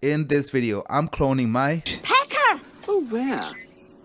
In this video, I'm cloning my Pecker! Oh, where?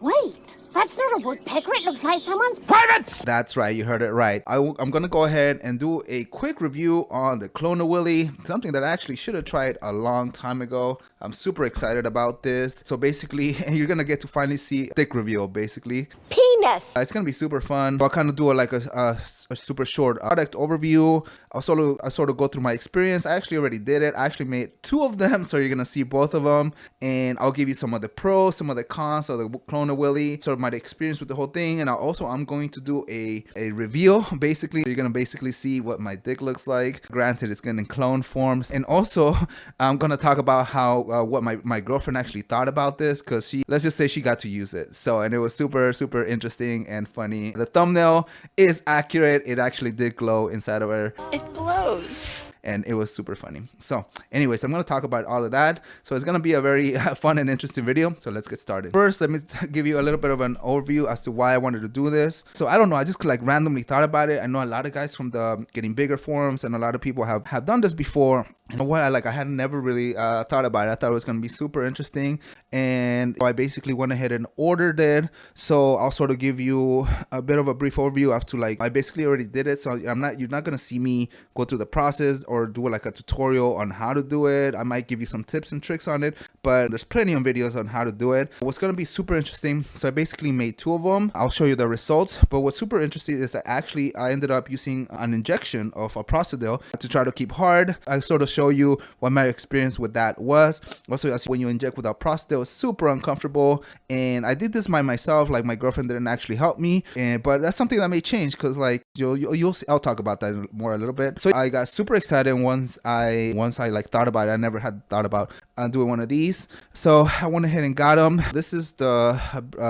Wait, that's not a woodpecker. It looks like someone's Private! That's right, you heard it right. I'm gonna go ahead and do a quick review on the Clone-A-Willy, something that I actually should have tried a long time ago. I'm super excited about this. So basically, you're gonna get to finally see a thick reveal, basically. penis. It's gonna be super fun. I'll kind of do a super short product overview. I'll sort of go through my experience. I actually already did it. I actually made 2 of them, so you're gonna see both of them, and I'll give you some of the pros, some of the cons of the Clone-A-Willy, sort of my experience with the whole thing, and I'm going to do a reveal. Basically, you're gonna see what my dick looks like. Granted, it's gonna clone forms, and also I'm gonna talk about how what my girlfriend actually thought about this, because let's just say she got to use it. So, and it was super interesting and funny. The thumbnail is accurate. It actually did glow inside of her. It glows. And it was super funny. So anyways, I'm going to talk about all of that. So it's going to be a very fun and interesting video. So let's get started. First, let me give you a little bit of an overview as to why I wanted to do this. So I don't know, I just like randomly thought about it. I know a lot of guys from the Getting Bigger forums, and a lot of people have done this before. You know what, I had never really thought about it. I thought it was going to be super interesting, and I basically went ahead and ordered it. So I'll sort of give you a bit of a brief overview after, like, I basically already did it. So you're not going to see me go through the process or do like a tutorial on how to do it. I might give you some tips and tricks on it, but there's plenty of videos on how to do it. What's going to be super interesting, so I basically made 2 of them. I'll show you the results, but what's super interesting is that actually I ended up using an injection of a Prostadil to try to keep hard. I sort of show you what my experience with that was. Also, when you inject without Prostadil, it's super uncomfortable, and I did this by myself. Like, my girlfriend didn't actually help me, but that's something that may change, because like you'll see, I'll talk about that more a little bit. So I got super excited once I like thought about it. I never had thought about doing one of these, so I went ahead and got them. This is the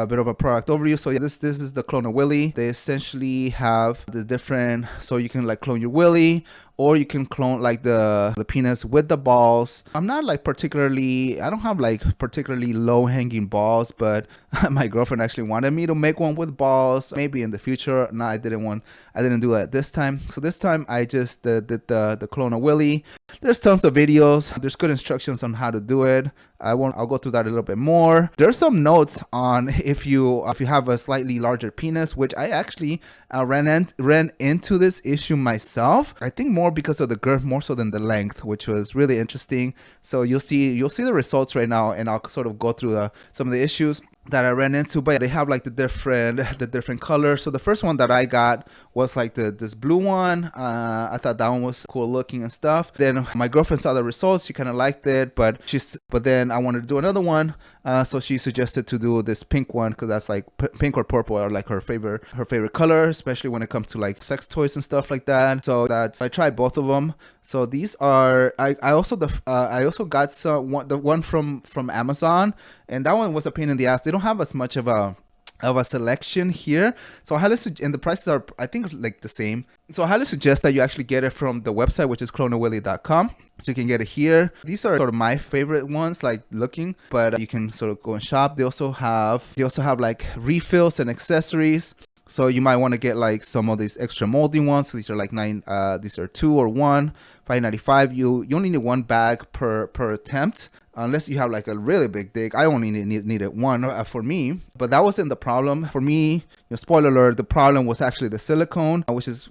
bit of a product overview. So yeah, this is the Clone-A-Willy. They essentially have the different, so you can like clone your willy, or you can clone like the penis with the balls. I'm not like I don't have like particularly low hanging balls, but my girlfriend actually wanted me to make one with balls. Maybe in the future. No, I didn't do that this time. So this time I just did the Clone-A-Willy. There's tons of videos. There's good instructions on how to do it. I'll go through that a little bit more. There's some notes on if you have a slightly larger penis, which I actually ran into this issue myself. I think more because of the girth more so than the length, which was really interesting. So you'll see the results right now, and I'll sort of go through some of the issues that I ran into. But they have like the different colors. So the first one that I got was like this blue one. I thought that one was cool looking and stuff. Then my girlfriend saw the results. She kind of liked it, but then I wanted to do another one. So she suggested to do this pink one, because that's like pink or purple are like her favorite color, especially when it comes to like sex toys and stuff like that. So I tried both of them. So these are I also got the one from Amazon, and that one was a pain in the ass. They don't have as much of a selection here, so I highly and the prices are, I think, like the same. So I highly suggest that you actually get it from the website, which is clone-A-Willy.com. So you can get it here. These are sort of my favorite ones, like looking, but you can sort of go and shop. They also have like refills and accessories. So you might want to get like some of these extra molding ones. So these are like these are 2 or 1, $5.95. You only need 1 bag per attempt, unless you have like a really big dick. I only needed 1 for me, but that wasn't the problem for me. Spoiler alert, the problem was actually the silicone, which is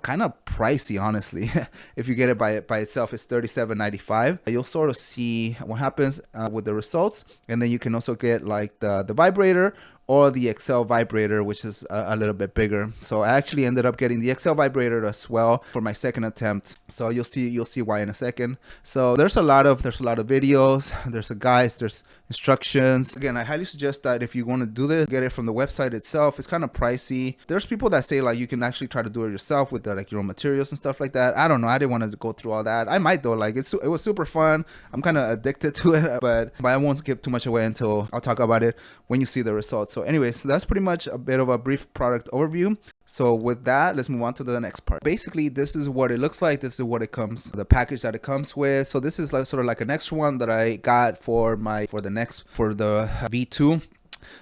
kind of pricey, honestly. If you get it by itself, it's $37.95. You'll sort of see what happens with the results, and then you can also get like the vibrator, or the XL vibrator, which is a little bit bigger. So I actually ended up getting the XL vibrator as well for my second attempt. So you'll see why in a second. So there's a lot of videos, there's guides, there's instructions. Again, I highly suggest that if you want to do this, get it from the website itself. It's kind of pricey. There's people that say like you can actually try to do it yourself with like your own materials and stuff like that. I don't know. I didn't want to go through all that. I might though. Like it was super fun. I'm kind of addicted to it, but I won't give too much away until I'll talk about it when you see the results. So anyways, that's pretty much a bit of a brief product overview. So with that, let's move on to the next part. Basically, this is what it looks like. This is what it comes, the package that it comes with. So this is like sort of like an extra one that I got for the V2.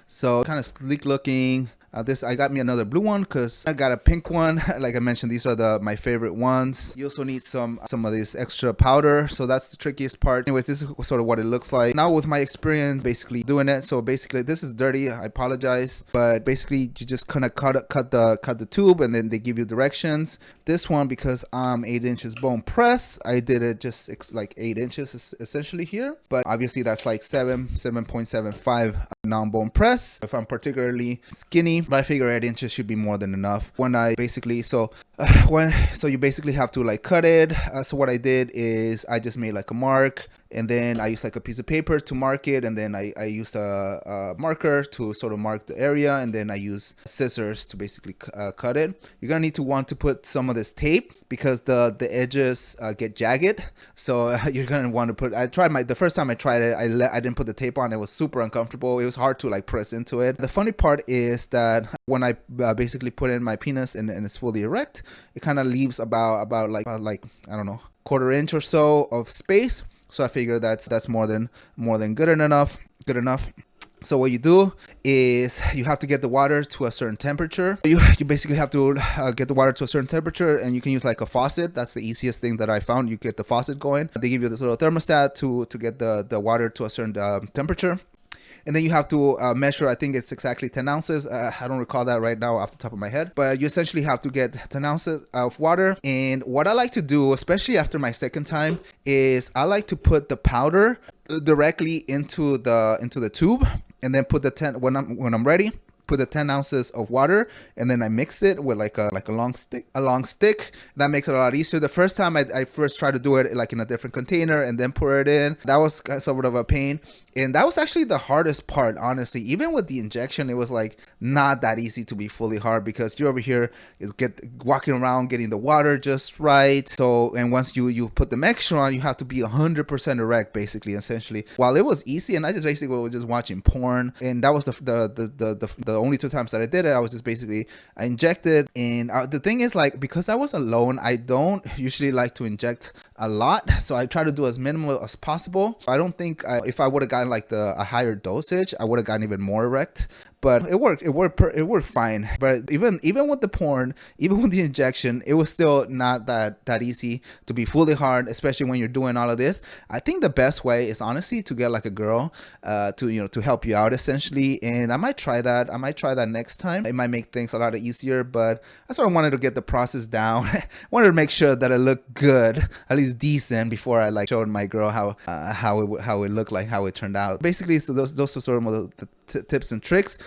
So kind of sleek looking. This I got me another blue one because I got a pink one. Like I mentioned, these are my favorite ones. You also need some of this extra powder, so that's the trickiest part. Anyways, this is sort of what it looks like now with my experience basically doing it. So basically this is dirty, I apologize, but basically you just kind of cut the tube, and then they give you directions. This one, because I'm 8 inches bone press, I did it just like 8 inches essentially here, but obviously that's like 7.75 non-bone press if I'm particularly skinny, but I figure 8 inches should be more than enough. When I basically so you basically have to like cut it. So what I did is I just made like a mark, and then I used like a piece of paper to mark it, and then I used a marker to sort of mark the area, and then I use scissors to basically cut it. You're gonna need to want to put some of this tape because the edges get jagged, so you're gonna want to put. The first time I tried it, I didn't put the tape on. It was super uncomfortable. It was hard to like press into it. The funny part is that when I basically put in my penis and it's fully erect, it kind of leaves about like I don't know, quarter inch or so of space. So I figure that's more than good enough. So what you do is you have to get the water to a certain temperature. You basically have to get the water to a certain temperature, and you can use like a faucet. That's the easiest thing that I found. You get the faucet going. They give you this little thermostat to get the water to a certain temperature. And then you have to measure, I think it's exactly 10 ounces. I don't recall that right now off the top of my head. But you essentially have to get 10 ounces of water. And what I like to do, especially after my second time, is I like to put the powder directly into the tube. And then put the 10, when I'm ready, put the 10 ounces of water, and then I mix it with like a long stick. That makes it a lot easier. The first time I first tried to do it like in a different container and then pour it in, that was sort of a pain. And that was actually the hardest part, honestly. Even with the injection, it was like not that easy to be fully hard, because you're over here is walking around getting the water just right. So, and once you put the extra on, you have to be 100% erect, basically, essentially. While it was easy, and I just basically was just watching porn, and that was the only 2 times that I did it. I was just basically I injected, and the thing is, like, because I was alone, I don't usually like to inject a lot, so I try to do as minimal as possible. I don't think if I would have gotten like a higher dosage, I would have gotten even more erect. But it worked fine. But even with the porn, even with the injection, it was still not that easy to be fully hard, especially when you're doing all of this. I think the best way is honestly to get like a girl to help you out, essentially. And I might try that next time. It might make things a lot easier, but I sort of wanted to get the process down. Wanted to make sure that it looked good, at least decent, before I like showed my girl how it looked like, how it turned out. Basically, so those are sort of the tips and tricks.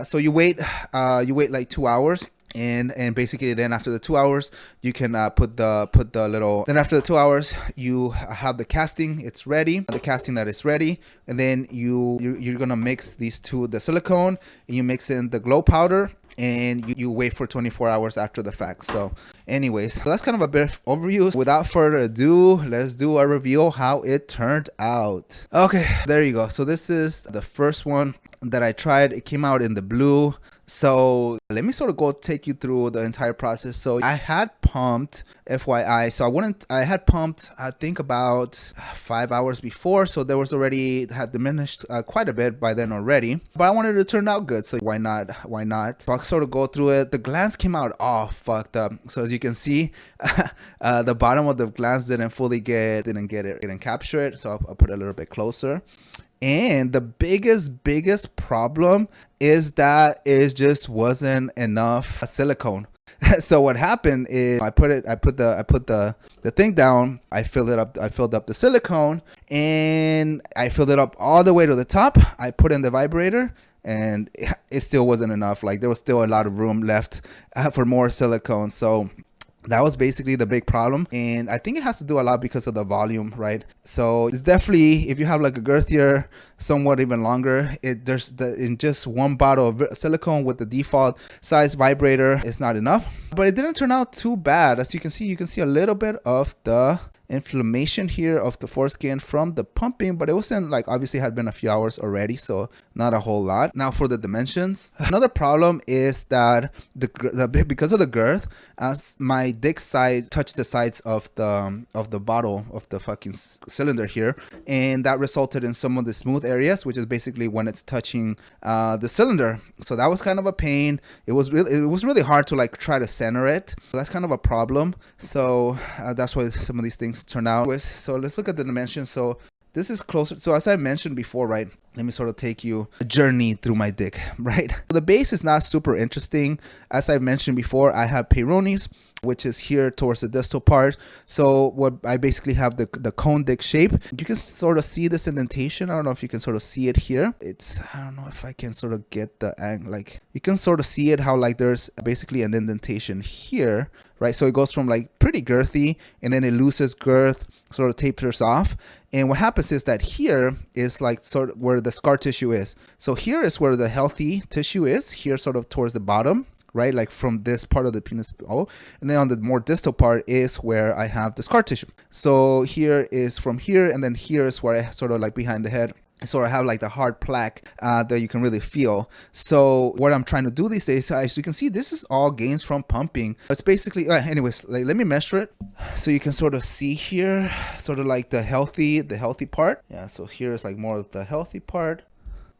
So you wait like 2 hours, and basically then after the 2 hours you can put the little. Then after the 2 hours you have the casting. It's ready. The casting that is ready, and then you're gonna mix these two, the silicone, and you mix in the glow powder, and you wait for 24 hours after the fact. So anyways, so that's kind of a bit of overview. Without further ado, let's do a review of how it turned out. Okay, there you go. So this is the first one that I tried. It came out in the blue. So let me sort of go take you through the entire process. So I had pumped, FYI. So I had pumped, I think about 5 hours before. So there was already, had diminished quite a bit by then already. But I wanted it to turn out good. So why not? So I'll sort of go through it. The glands came out all fucked up. So as you can see, the bottom of the glands didn't capture it. So I'll put it a little bit closer. And the biggest problem is that it just wasn't enough silicone. So what happened is I put the thing down, I filled up the silicone, and I filled it up all the way to the top. I put in the vibrator, and it still wasn't enough. Like, there was still a lot of room left for more silicone. So that was basically the big problem, and I think it has to do a lot because of the volume, right? So it's definitely, if you have like a girthier, somewhat even longer, in just one bottle of silicone with the default size vibrator, it's not enough. But it didn't turn out too bad. As you can see a little bit of the inflammation here of the foreskin from the pumping, but it wasn't like, obviously had been a few hours already, so not a whole lot. Now for the dimensions, another problem is that because of the girth, as my dick side touched the sides of the bottle of the fucking cylinder here, and that resulted in some of the smooth areas, which is basically when it's touching the cylinder. So that was kind of a pain. It was really hard to like try to center it. So that's kind of a problem. So that's why some of these things turn out. So let's look at the dimensions. So this is closer. So as I mentioned before, right, let me sort of take you a journey through my dick, right? The base is not super interesting. As I mentioned before, I have Peyronies, which is here towards the distal part. So what I basically have the cone dick shape. You can sort of see this indentation. I don't know if you can sort of see it here. I don't know if I can sort of get the angle. Like you can sort of see it how like there's basically an indentation here, right? So it goes from like pretty girthy and then it loses girth, sort of tapers off. And what happens is that here is like sort of where the scar tissue is. So here is where the healthy tissue is, here sort of towards the bottom, right? Like from this part of the penis. Oh, and then on the more distal part is where I have the scar tissue. So here is from here, and then here is where I sort of like behind the head. So I have like the hard plaque that you can really feel. So what I'm trying to do these days, as you can see, this is all gains from pumping. It's basically, anyways, like, let me measure it. So you can sort of see here, sort of like the healthy part. Yeah, so here is like more of the healthy part.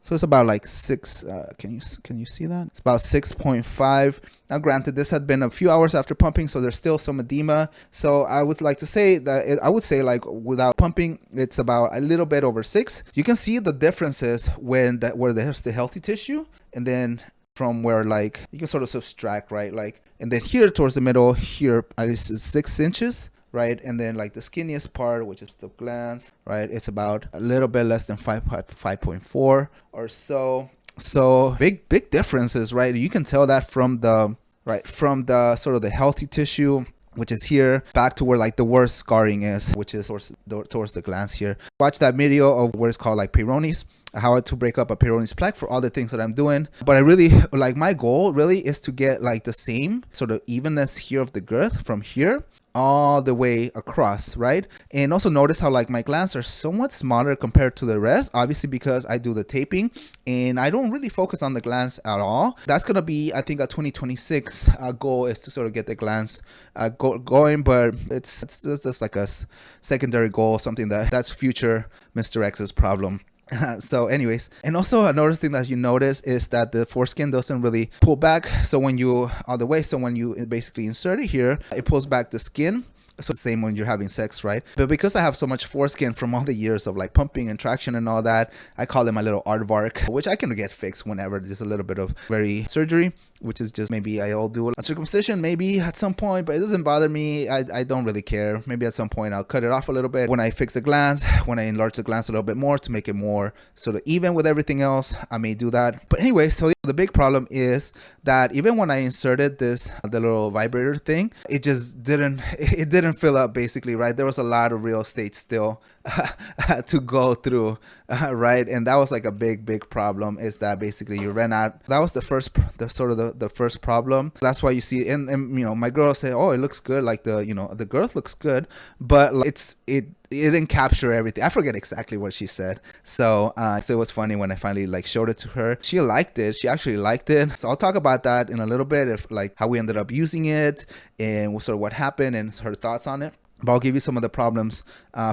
So it's about like 6, can you see that? It's about 6.5. Now granted, this had been a few hours after pumping, so there's still some edema. So I would like to say that I would say like without pumping, it's about a little bit over 6. You can see the differences where there's the healthy tissue, and then from where like you can sort of subtract, right? Like, and then here towards the middle here is 6 inches. Right, and then like the skinniest part, which is the glans, right, it's about a little bit less than 5.4 or so. So big differences, right? You can tell that from the sort of the healthy tissue, which is here, back to where like the worst scarring is, which is towards the glans here. Watch that video of what is called like Peyronies, how to break up a Peyronie's plaque for all the things that I'm doing. But I really like, my goal really is to get like the same sort of evenness here of the girth from here all the way across, right? And also notice how like my glands are somewhat smaller compared to the rest, obviously because I do the taping and I don't really focus on the glands at all. That's gonna be, I think, a 2026 goal, is to sort of get the glands going, but it's just like a secondary goal, something that's future Mr. X's problem. So anyways, and also another thing that you notice is that the foreskin doesn't really pull back. So when you all the way, so when you basically insert it here, it pulls back the skin. So same when you're having sex, right? But because I have so much foreskin from all the years of like pumping and traction and all that, I call it my little aardvark, which I can get fixed whenever there's a little bit of very surgery, which is just maybe I'll do a circumcision maybe at some point, but it doesn't bother me. I don't really care. Maybe at some point I'll cut it off a little bit when I fix the glands, when I enlarge the glands a little bit more to make it more sort of even with everything else. I may do that. But anyway, so the big problem is that even when I inserted the little vibrator thing, it didn't fill up basically, right? There was a lot of real estate still to go through, right? And that was like a big problem, is that basically you ran out. That was the first problem. That's why you see, and you know, my girl said, oh, it looks good, like the girth looks good, but like, it didn't capture everything. I forget exactly what she said. So it was funny when I finally like showed it to her. She liked it. She actually liked it. So I'll talk about that in a little bit, if like how we ended up using it and sort of what happened and her thoughts on it. But I'll give you some of the problems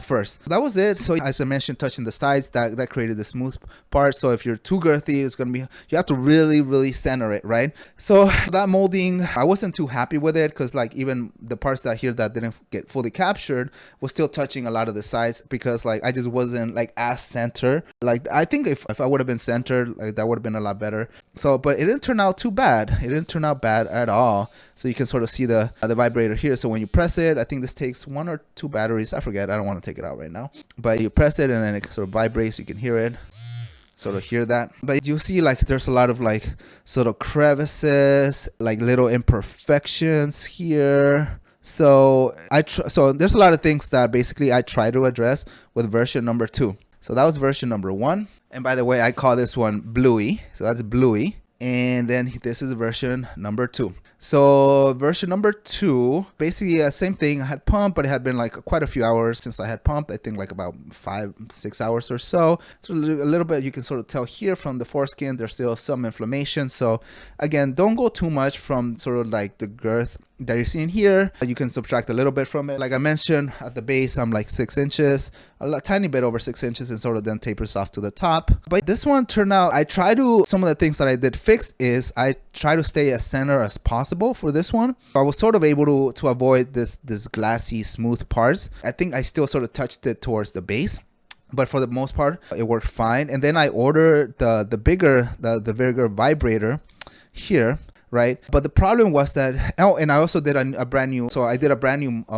first. That was it. So as I mentioned, touching the sides, that created the smooth part. So if you're too girthy, it's going to be, you have to really center it, right? So that molding, I wasn't too happy with it, because like even the parts that here that didn't get fully captured was still touching a lot of the sides, because like I just wasn't like as center. Like I think if I would have been centered, like that would have been a lot better. So, but it didn't turn out too bad. It didn't turn out bad at all. So you can sort of see the vibrator here. So when you press it, I think this takes 1 or 2 batteries. I forget. I don't want to take it out right now. But you press it and then it sort of vibrates. You can hear it. Sort of hear that. But you see like there's a lot of like sort of crevices, like little imperfections here. So so there's a lot of things that basically I try to address with version number 2. So that was version number 1. And by the way, I call this one Bluey. So that's Bluey. And then this is version number 2. So version number 2, basically same thing. I had pumped, but it had been like quite a few hours since I had pumped. I think like about 5-6 hours or so. So a little bit, you can sort of tell here from the foreskin, there's still some inflammation. So again, don't go too much from sort of like the girth that you're seeing here. You can subtract a little bit from it. Like I mentioned, at the base I'm like 6 inches, tiny bit over 6 inches, and sort of then tapers off to the top. But this one turned out, some of the things that I did fix is I try to stay as center as possible for this one. I was sort of able to avoid this glassy smooth parts. I think I still sort of touched it towards the base, but for the most part it worked fine. And then I ordered the bigger vibrator here, right? But the problem was that, oh, and I also did a brand new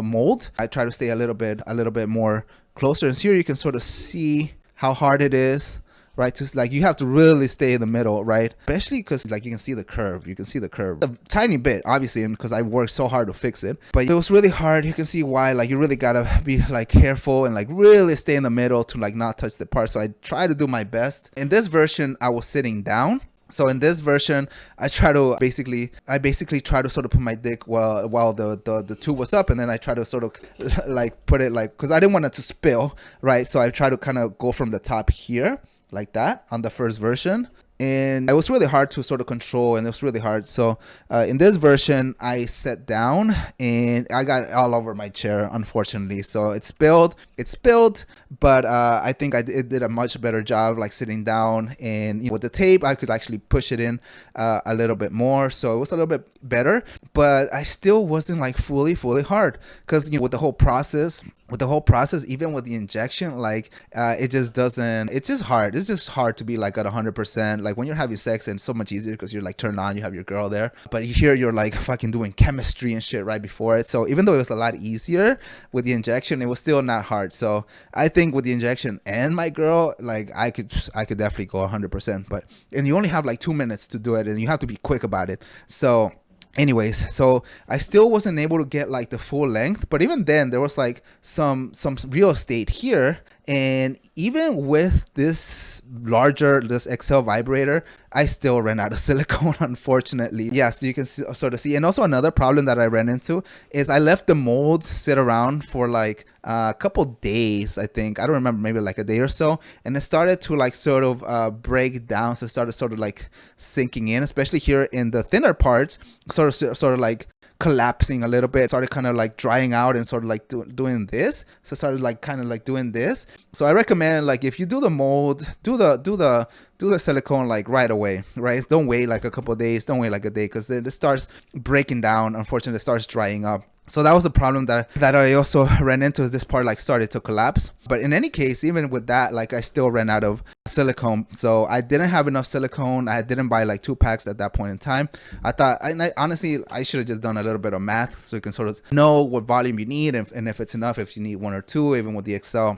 mold. I try to stay a little bit more closer, and here you can sort of see how hard it is, right? Just like you have to really stay in the middle, right? Especially because like you can see the curve, a tiny bit, obviously, and because I worked so hard to fix it, but it was really hard. You can see why, like you really gotta be like careful and like really stay in the middle to like not touch the part. So I try to do my best. In this version, I was sitting down. So in this version, I basically try to sort of put my dick while the tube was up, and then I try to sort of like put it like, because I didn't want it to spill, right? So I try to kind of go from the top here like that on the first version. And it was really hard to sort of control, and it was really hard. So in this version, I sat down and I got it all over my chair, unfortunately. So it spilled, but I think it did a much better job like sitting down, and with the tape, I could actually push it in a little bit more. So it was a little bit better, but I still wasn't like fully hard, because with the whole process, even with the injection, like it's just hard to be like at 100%. Like when you're having sex, and it's so much easier because you're like turned on, you have your girl there, but here you're like fucking doing chemistry and shit right before it. So even though it was a lot easier with the injection, it was still not hard. So I think with the injection and my girl, like I could definitely go 100%, and you only have like 2 minutes to do it, and you have to be quick about it. So anyways, so I still wasn't able to get like the full length, but even then there was like some real estate here. And even with this XL vibrator, I still ran out of silicone, unfortunately. Yeah, so you can sort of see. And also another problem that I ran into is I left the molds sit around for like a couple days, I think. I don't remember, maybe like a day or so. And it started to like sort of break down. So it started sort of like sinking in, especially here in the thinner parts, sort of like collapsing a little bit. Started kind of like drying out and sort of like doing this. So started like kind of like doing this. So I recommend, like, if you do the mold, do the silicone like right away, right? Don't wait like a couple of days, don't wait like a day, because it starts breaking down. Unfortunately, it starts drying up. So that was a problem that I also ran into, is this part like started to collapse. But in any case, even with that, like I still ran out of silicone. So I didn't have enough silicone. I didn't buy like 2 packs at that point in time. Honestly, I should have just done a little bit of math so you can sort of know what volume you need, and if it's enough, if you need 1 or 2, even with the XL.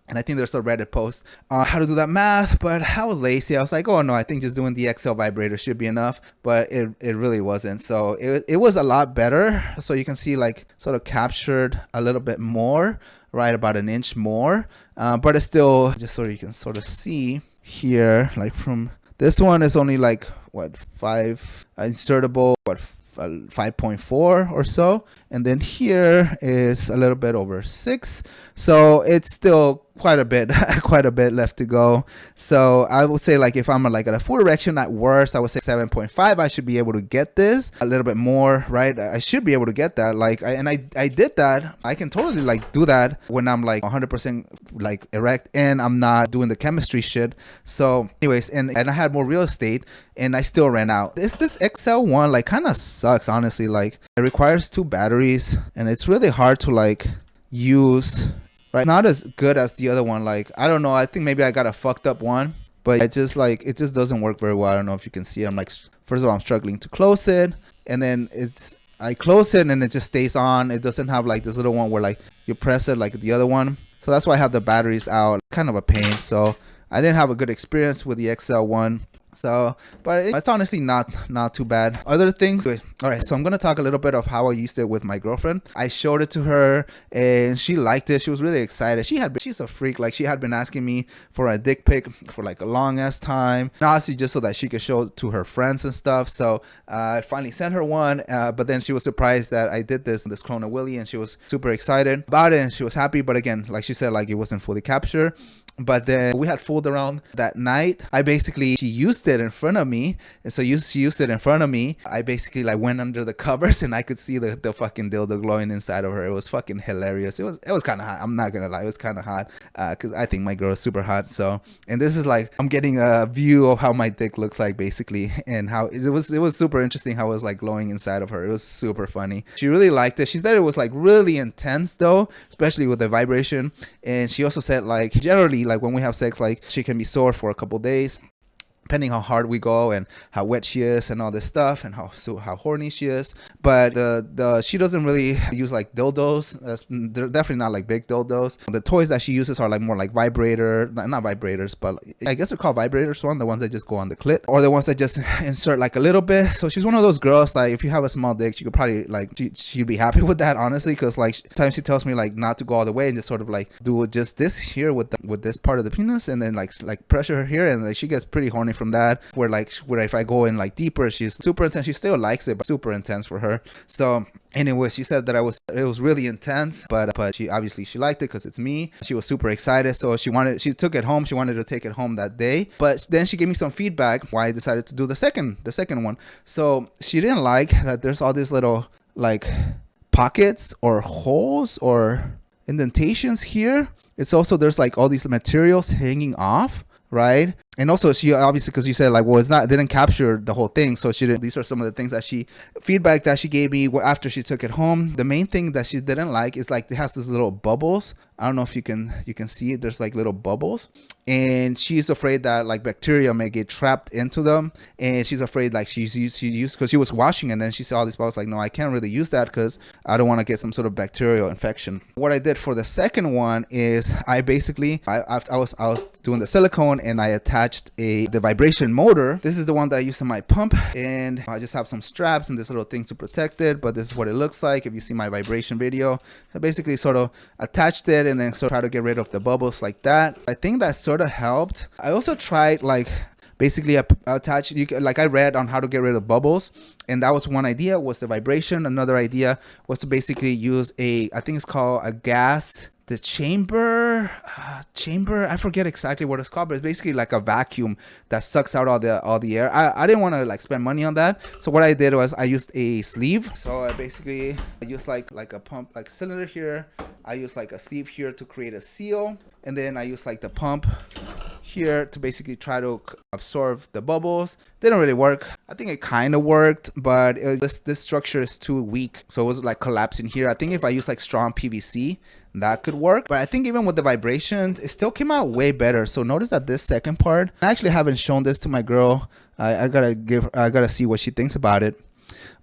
And I think there's a Reddit post on how to do that math, but I was lazy. I was like, oh no, I think just doing the XL vibrator should be enough, but it really wasn't. So it was a lot better. So you can see like sort of captured a little bit more, right? About 1 inch more, but it's still just so you can sort of see here, like from this one is only like what, 5 insertable, what, 5.4 or so, and then here is a little bit over 6, so it's still quite a bit left to go. So I would say, like, if I'm like at a full erection, at worst I would say 7.5. I should be able to get this a little bit more, right? I should be able to get that, like, I did that. I can totally like do that when I'm like 100% like erect and I'm not doing the chemistry shit. So anyways, and I had more real estate, and I still ran out. This XL one like kind of sucks, honestly. Like, it requires 2 batteries, and it's really hard to like use, right? Not as good as the other one. Like, I don't know, I think maybe I got a fucked up one, but it just doesn't work very well. I don't know if you can see. I'm like, first of all, I'm struggling to close it, and then I close it and it just stays on. It doesn't have like this little one where like you press it like the other one. So that's why I have the batteries out. Kind of a pain. So I didn't have a good experience with the XL one. So, but it's honestly not too bad. Other things. All right, so I'm gonna talk a little bit of how I used it with my girlfriend. I showed it to her, and she liked it. She was really excited. She's a freak. Like, she had been asking me for a dick pic for like a long ass time, and honestly, just so that she could show it to her friends and stuff. So I finally sent her one, but then she was surprised that I did this Clone-A-Willy, and she was super excited about it, and she was happy. But again, like she said, like it wasn't fully captured. But then we had fooled around that night. She used it in front of me. And so she used it in front of me. I basically like went under the covers and I could see the fucking dildo glowing inside of her. It was fucking hilarious. It was kind of hot. I'm not going to lie. It was kind of hot because I think my girl is super hot. So, and this is like, I'm getting a view of how my dick looks like basically. And how it was super interesting how it was like glowing inside of her. It was super funny. She really liked it. She said it was like really intense though, especially with the vibration. And she also said like generally, like when we have sex, like she can be sore for a couple days depending how hard we go and how wet she is and all this stuff and how horny she is. But she doesn't really use like dildos. They're definitely not like big dildos. The toys that she uses are like more like not vibrators, but I guess they're called vibrators. The ones that just go on the clit, or the ones that just insert like a little bit. So she's one of those girls, like if you have a small dick, she could probably like she'd be happy with that, honestly, because like sometimes she tells me like not to go all the way and just sort of like do just this here with this part of the penis, and then like pressure her here, and like she gets pretty horny from that. Where if I go in like deeper, she's super intense. She still likes it, but super intense for her. So anyway, she said that it was really intense, but she obviously liked it because it's me. She was super excited, so she took it home. She wanted to take it home that day, but then she gave me some feedback why I decided to do the second one. So she didn't like that there's all these little like pockets or holes or indentations here. It's also there's like all these materials hanging off, right? And also she obviously, because you said like, well, didn't capture the whole thing, so she didn't. These are some of the things that feedback that she gave me after she took it home. The main thing that she didn't like is like it has these little bubbles. I don't know if you can see it. There's like little bubbles, and she's afraid that like bacteria may get trapped into them, and she's afraid like she used because she was washing and then she saw all these bubbles. Like, no, I can't really use that because I don't want to get some sort of bacterial infection. What I did for the second one is I was doing the silicone and I attached the vibration motor. This is the one that I use in my pump, and I just have some straps and this little thing to protect it, but this is what it looks like if you see my vibration video. So basically sort of attached it and then sort of try to get rid of the bubbles like that. I think that sort of helped. I also tried like basically attach, like I read on how to get rid of bubbles, and that was one idea, was the vibration. Another idea was to basically use I think it's called a gas, the chamber, I forget exactly what it's called, but it's basically like a vacuum that sucks out all the air. I didn't want to like spend money on that, so what I did was I used a sleeve. So I used like a pump, like a cylinder here. I used like a sleeve here to create a seal, and then I used like the pump here to basically try to absorb the bubbles. Didn't really work. I think it kind of worked, but this structure is too weak, so it was like collapsing here. I think if I use like strong PVC, that could work, but I think even with the vibration, it still came out way better. So notice that this second part, I actually haven't shown this to my girl. I gotta see what she thinks about it,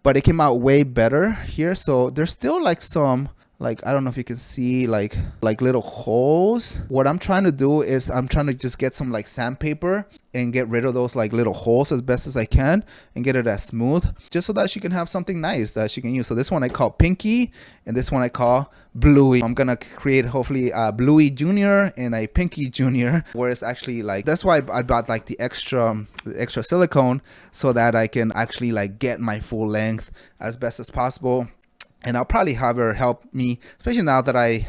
but it came out way better here. So there's still like some, like, I don't know if you can see like little holes. What I'm trying to do is I'm trying to just get some like sandpaper and get rid of those like little holes as best as I can and get it as smooth, just so that she can have something nice that she can use. So this one I call Pinky, and this one I call Bluey. I'm gonna create hopefully a Bluey Junior and a Pinky Junior, where it's actually like, that's why I bought like the extra silicone, so that I can actually like get my full length as best as possible. And I'll probably have her help me, especially now that I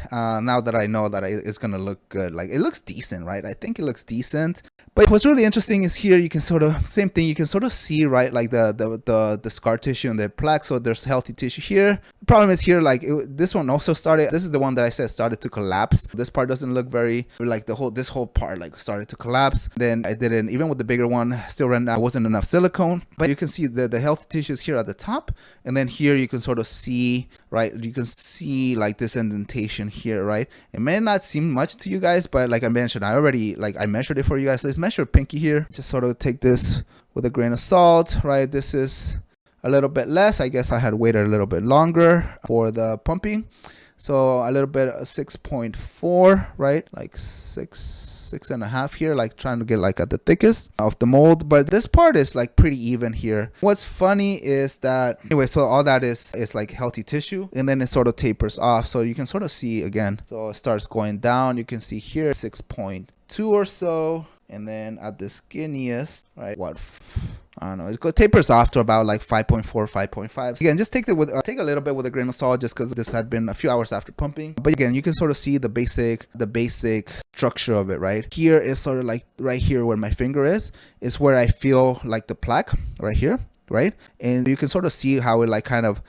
know that it's gonna look good. Like, it looks decent, right? I think it looks decent. But what's really interesting is here you can sort of, same thing, you can sort of see, right, like the scar tissue and the plaque. So there's healthy tissue here. The problem is here, like this one also started, this is the one that I said started to collapse. This part doesn't look very, like this whole part like started to collapse. Then I didn't, even with the bigger one, still wasn't enough silicone. But you can see the healthy tissues here at the top. And then here you can sort of see, right, you can see like this indentation here, right? It may not seem much to you guys, but like I mentioned, I measured it for you guys. Let's measure Pinky here. Just sort of take this with a grain of salt, right? This is a little bit less. I guess I had waited a little bit longer for the pumping. So a little bit 6.4, right? Like 6.5 here, like trying to get like at the thickest of the mold. But this part is like pretty even here. What's funny is that anyway, so all that is like healthy tissue, and then it sort of tapers off. So you can sort of see again. So it starts going down. You can see here 6.2 or so. And then at the skinniest, right, what, I don't know, it tapers off to about like 5.4, 5.5. Again, just take it with take a little bit with a grain of salt, just because this had been a few hours after pumping. But again, you can sort of see the basic structure of it, right? Here is sort of like right here where my finger is where I feel like the plaque right here, right? And you can sort of see how it kind of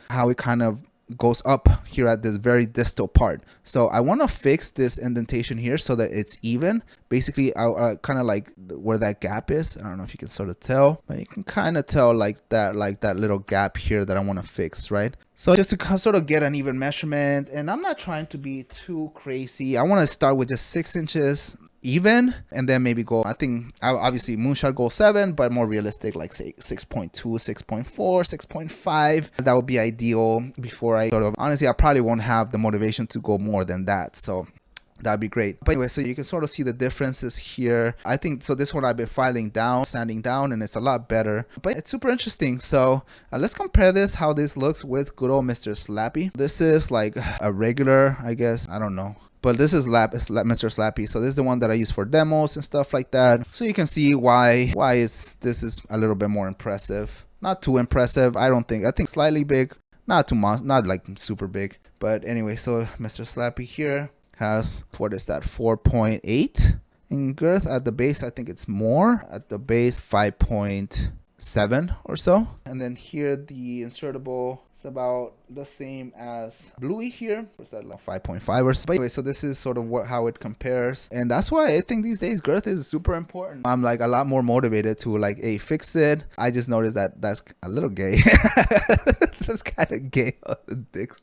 goes up here at this very distal part. So I want to fix this indentation here so that it's even. Basically, I kind of like where that gap is. I don't know if you can sort of tell, but you can kind of tell like that little gap here that I want to fix, right? So just to sort of get an even measurement, and I'm not trying to be too crazy. I want to start with just 6 inches even, and then maybe go, I think obviously moonshot goal 7, but more realistic, like say 6.2, 6.4, 6.5. That would be ideal before I sort of, honestly, I probably won't have the motivation to go more than that. So that'd be great. But anyway, so you can sort of see the differences here. I think so this one I've been filing down, sanding down, and it's a lot better, but it's super interesting. So let's compare this, how this looks with good old Mr. Slappy. This is like a regular, I guess, I don't know, but this is Mr. Slappy. So this is the one that I use for demos and stuff like that. So you can see why this is a little bit more impressive. Not too impressive, I don't think. I think slightly big, not like super big. But anyway, so Mr. Slappy here has, what is that, 4.8 in girth. At the base, I think it's more. At the base, 5.7 or so. And then here, the insertable, it's about the same as Bluey here. What's that, like 5.5 or so? But anyway, so this is sort of how it compares. And that's why I think these days girth is super important. I'm like a lot more motivated to like, hey, fix it. I just noticed that that's a little gay. That's kind of gay, all the dicks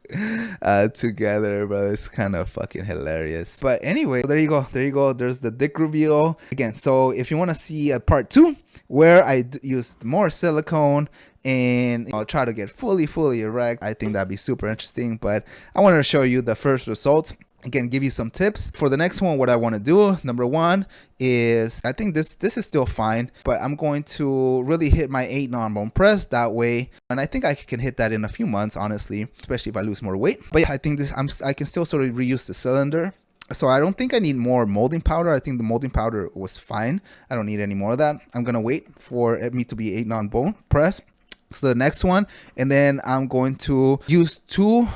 together, but it's kind of fucking hilarious. But anyway, there you go. There's the dick reveal again. So if you want to see a part 2 where I used more silicone and I'll try to get fully erect, I think that'd be super interesting. But I wanted to show you the first results. Again, give you some tips for the next one. What I want to do, number 1 is, I think this is still fine, but I'm going to really hit my 8 non-bone press that way, and I think I can hit that in a few months, honestly, especially if I lose more weight. But yeah, I think I can still sort of reuse the cylinder. So I don't think I need more molding powder. I think the molding powder was fine. I don't need any more of that. I'm gonna wait for me to be 8 non-bone press. So the next one, and then I'm going to use two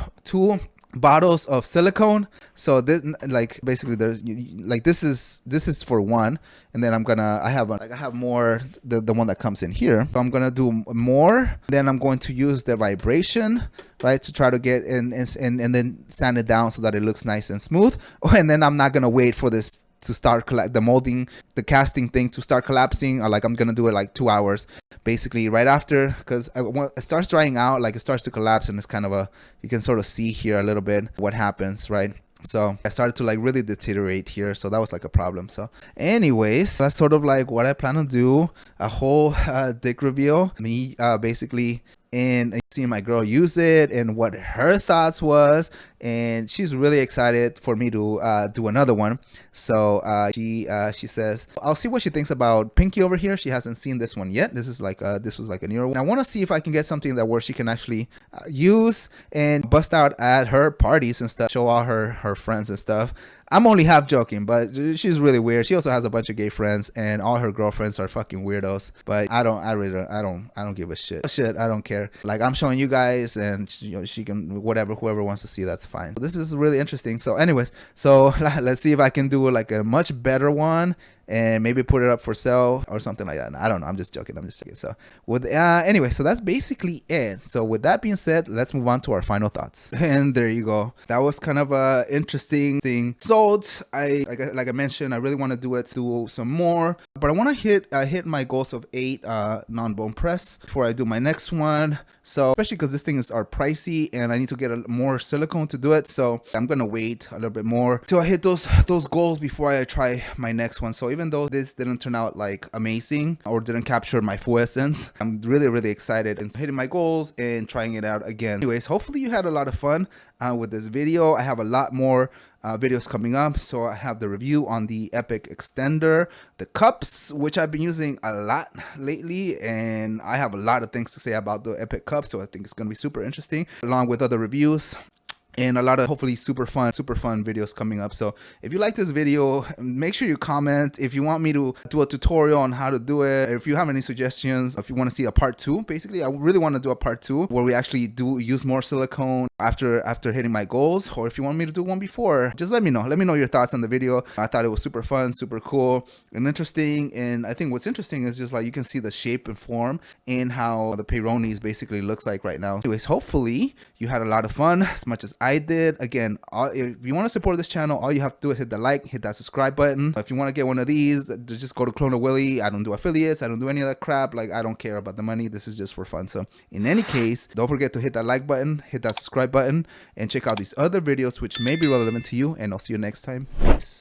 bottles of silicone. So this, like, basically there's like, this is for 1, and then I have more, the one that comes in here. So I'm gonna do more, then I'm going to use the vibration, right, to try to get in and then sand it down so that it looks nice and smooth. And then I'm not gonna wait for this to start the molding, the casting thing to start collapsing, or like I'm gonna do it like 2 hours basically right after, because it starts drying out, like it starts to collapse, and it's kind of you can sort of see here a little bit what happens, right? So I started to like really deteriorate here, so that was like a problem. So anyways, that's sort of like what I plan to do, a whole dick reveal, me basically, and seeing my girl use it and what her thoughts was, and she's really excited for me to do another one. So she says I'll see what she thinks about Pinky over here. She hasn't seen this one yet. This is like this was like a newer one. I want to see if I can get something that where she can actually use and bust out at her parties and stuff, show all her friends and stuff. I'm only half joking, but she's really weird. She also has a bunch of gay friends, and all her girlfriends are fucking weirdos. But I don't give a shit. I don't care. Like, I'm showing you guys, and she can, whoever wants to see, that's fine. So this is really interesting. So anyways, so let's see if I can do like a much better one, and maybe put it up for sale or something like that. I don't know. I'm just joking. So with anyway, so that's basically it. So with that being said, let's move on to our final thoughts. And there you go. That was kind of a interesting thing. So like I mentioned, I really want to do some more, but I want to hit my goals of 8 non-bone press before I do my next one. So especially because this things are pricey and I need to get more silicone to do it. So I'm gonna wait a little bit more till I hit those goals before I try my next one. So even though this didn't turn out like amazing or didn't capture my full essence, I'm really excited and hitting my goals and trying it out again. Anyways, hopefully you had a lot of fun with this video. I have a lot more videos coming up. So I have the review on the Epic extender, the cups, which I've been using a lot lately, and I have a lot of things to say about the Epic cup, so I think it's gonna be super interesting, along with other reviews and a lot of hopefully super fun videos coming up. So if you like this video, make sure you comment if you want me to do a tutorial on how to do it. If you have any suggestions, if you want to see a part 2, basically I really want to do a part 2 where we actually do use more silicone after hitting my goals, or if you want me to do one before, just let me know your thoughts on the video. I thought it was super fun, super cool and interesting, and I think what's interesting is just like you can see the shape and form and how the Peyronie basically looks like right now. Anyways, hopefully you had a lot of fun as much as I did. Again, if you want to support this channel, all you have to do is hit the like, hit that subscribe button. If you want to get one of these, just go to Clone-A-Willy. I don't do affiliates, I don't do any of that crap. Like, I don't care about the money. This is just for fun. So in any case, don't forget to hit that like button, hit that subscribe button, and check out these other videos which may be relevant to you, and I'll see you next time. Peace.